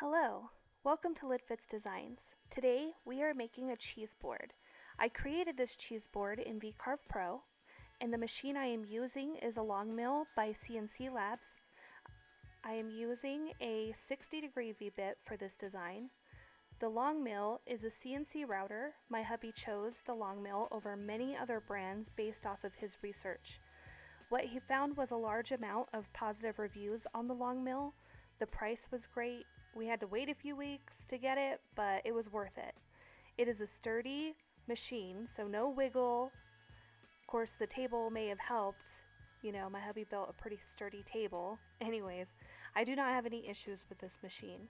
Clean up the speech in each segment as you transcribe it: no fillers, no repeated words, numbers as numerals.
Hello, welcome to LidFits Designs. Today we are making a cheese board. I created this cheese board in V-Carve Pro, and the machine I am using is a Longmill by CNC Labs. I am using a 60-degree V-bit for this design. The Longmill is a CNC router. My hubby chose the Longmill over many other brands based off of his research. What he found was a large amount of positive reviews on the Longmill. The price was great. We had to wait a few weeks to get it, but it was worth it. It is a sturdy machine, so no wiggle. Of course, the table may have helped. My hubby built a pretty sturdy table. Anyways, I do not have any issues with this machine.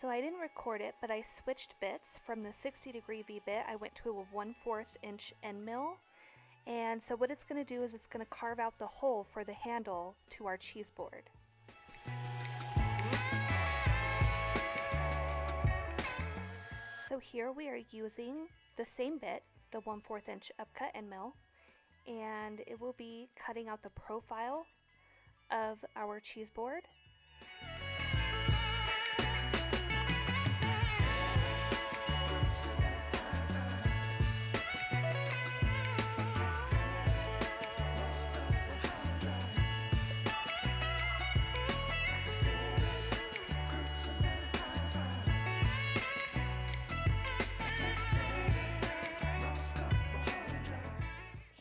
So I didn't record it, but I switched bits from the 60-degree V-bit. I went to a 1/4 inch end mill. And so what it's going to do is it's going to carve out the hole for the handle to our cheese board. So here we are using the same bit, the 1/4 inch upcut end mill, and it will be cutting out the profile of our cheese board.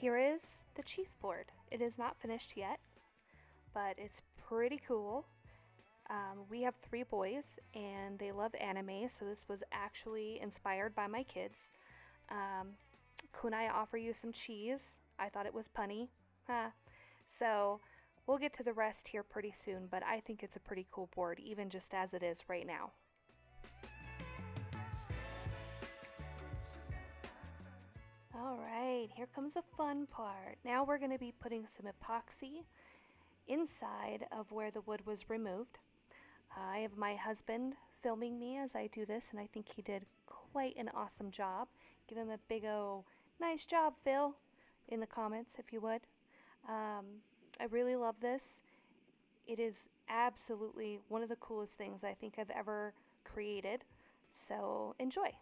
Here is the cheese board. It is not finished yet, but it's pretty cool. We have 3 boys and they love anime, so this was actually inspired by my kids. Kunai offer you some cheese. I thought it was punny. So we'll get to the rest here pretty soon, but I think it's a pretty cool board, even just as it is right now. Alright, here comes the fun part. Now we're going to be putting some epoxy inside of where the wood was removed. I have my husband filming me as I do this, and I think he did quite an awesome job. Give him a big nice job, Phil, in the comments if you would. I really love this. It is absolutely one of the coolest things I think I've ever created. So enjoy.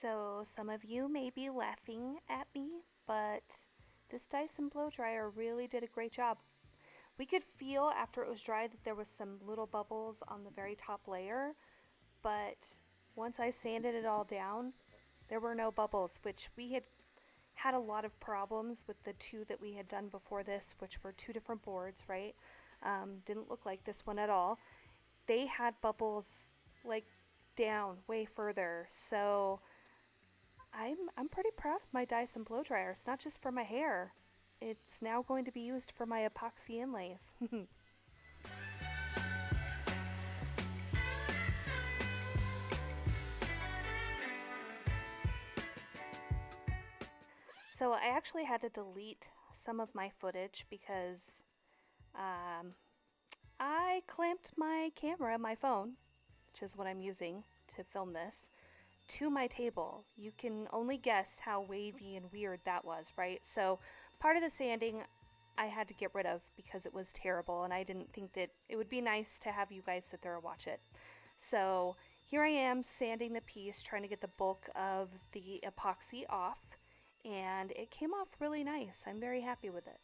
So some of you may be laughing at me, but this Dyson blow dryer really did a great job. We could feel after it was dry that there was some little bubbles on the very top layer, but once I sanded it all down, there were no bubbles, which we had a lot of problems with the two that we had done before this, which were two different boards, right? Didn't look like this one at all. They had bubbles like down way further, so I'm pretty proud of my Dyson blow dryer. It's not just for my hair. It's now going to be used for my epoxy inlays. So I actually had to delete some of my footage because I clamped my camera, my phone, which is what I'm using to film this, to my table. You can only guess how wavy and weird that was, right? So part of the sanding I had to get rid of because it was terrible, and I didn't think that it would be nice to have you guys sit there and watch it. So here I am sanding the piece, trying to get the bulk of the epoxy off, and it came off really nice. I'm very happy with it.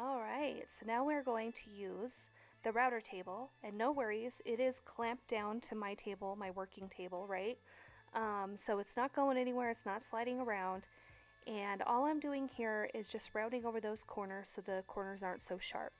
Alright, so now we're going to use the router table, and no worries, it is clamped down to my table, my working table, right? So it's not going anywhere, it's not sliding around, and all I'm doing here is just routing over those corners so the corners aren't so sharp.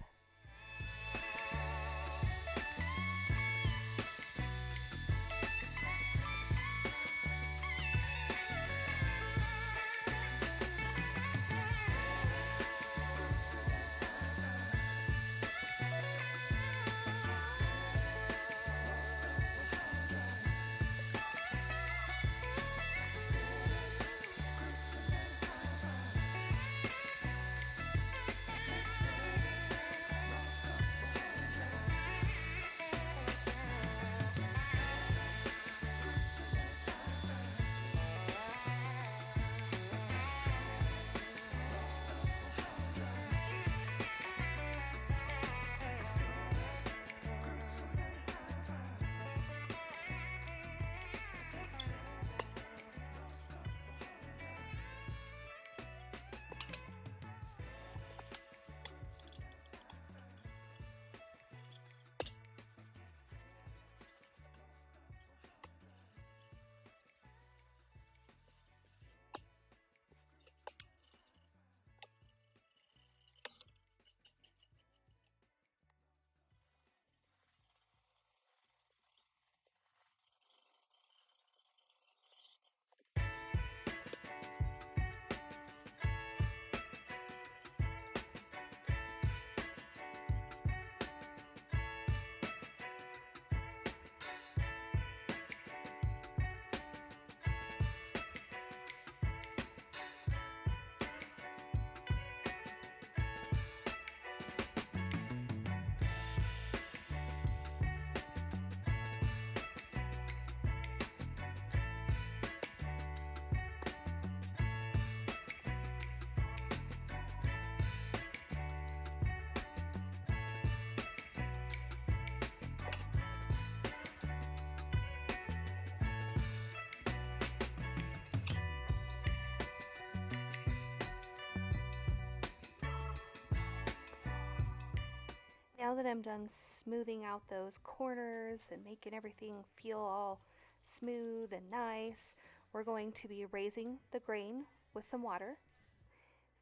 Now that I'm done smoothing out those corners and making everything feel all smooth and nice, we're going to be raising the grain with some water.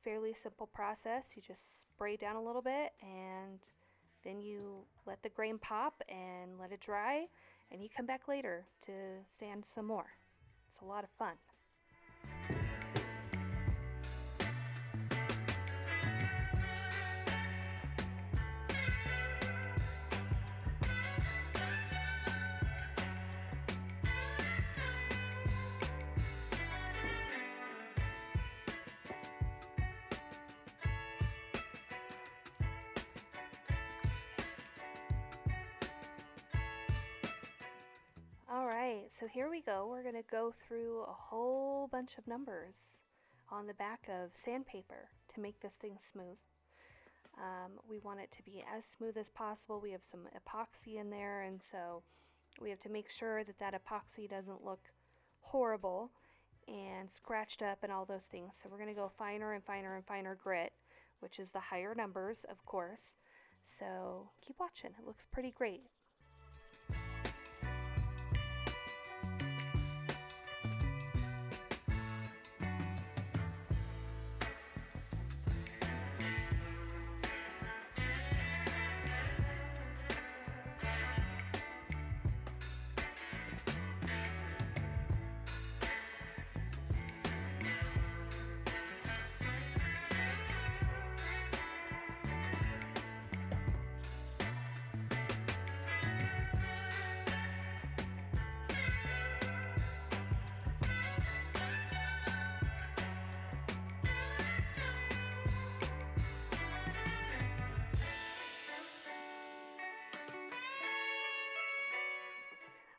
Fairly simple process. You just spray down a little bit and Then you let the grain pop and let it dry, and you come back later to sand some more. It's a lot of fun. Alright, so here we go. We're going to go through a whole bunch of numbers on the back of sandpaper to make this thing smooth. We want it to be as smooth as possible. We have some epoxy in there, and so we have to make sure that that epoxy doesn't look horrible and scratched up and all those things. So we're going to go finer and finer and finer grit, which is the higher numbers, of course. So keep watching. It looks pretty great.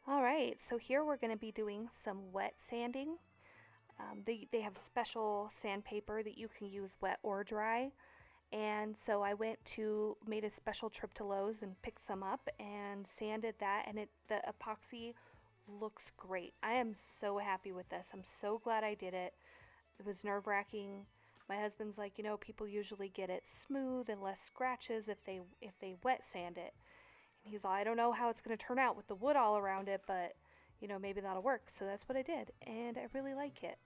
Alright, so here we're going to be doing some wet sanding. They have special sandpaper that you can use wet or dry. And so I made a special trip to Lowe's and picked some up and sanded that, and the epoxy looks great. I am so happy with this. I'm so glad I did it. It was nerve-wracking. My husband's like, people usually get it smooth and less scratches if they wet sand it. And he's like, I don't know how it's going to turn out with the wood all around it, but maybe that'll work. So that's what I did, and I really like it.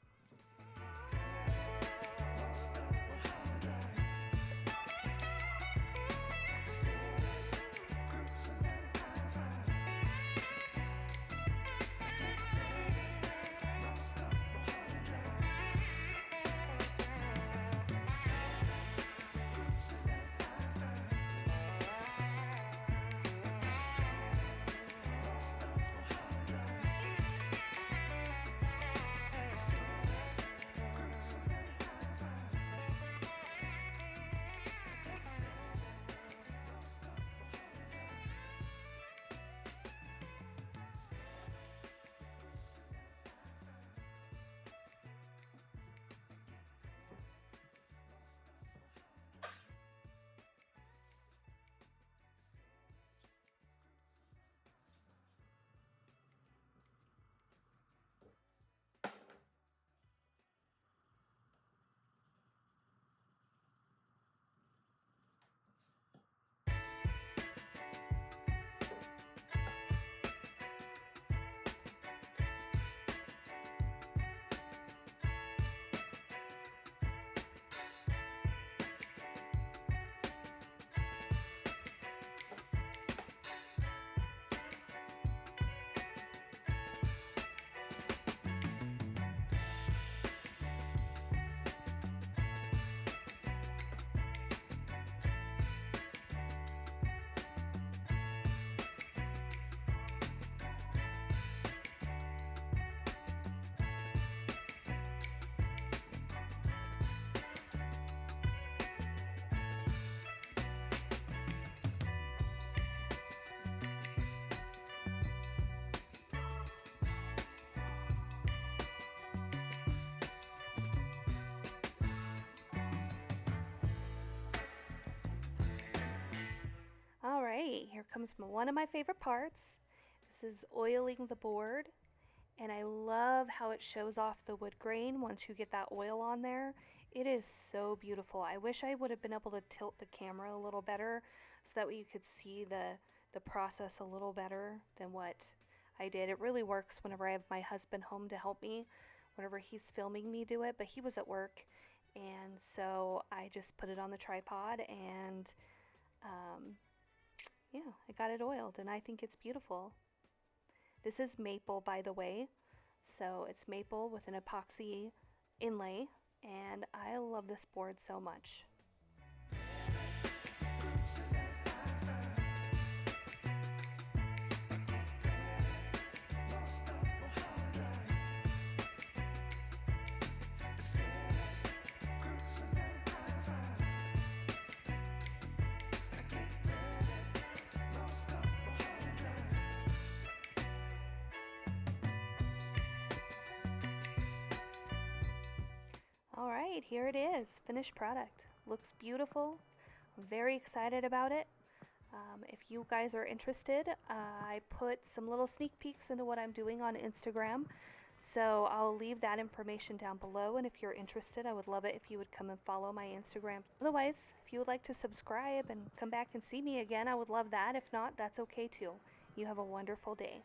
Alright, here comes one of my favorite parts. This is oiling the board, and I love how it shows off the wood grain once you get that oil on there. It is so beautiful. I wish I would have been able to tilt the camera a little better so that way you could see the process a little better than what I did. It really works whenever I have my husband home to help me, whenever he's filming me do it, but he was at work, and so I just put it on the tripod and Yeah, I got it oiled and I think it's beautiful. This is maple, by the way, so it's maple with an epoxy inlay, and I love this board so much. Alright, here it is, finished product. Looks beautiful. I'm very excited about it. If you guys are interested, I put some little sneak peeks into what I'm doing on Instagram. So I'll leave that information down below, and if you're interested, I would love it if you would come and follow my Instagram. Otherwise, if you would like to subscribe and come back and see me again, I would love that. If not, that's okay too. You have a wonderful day.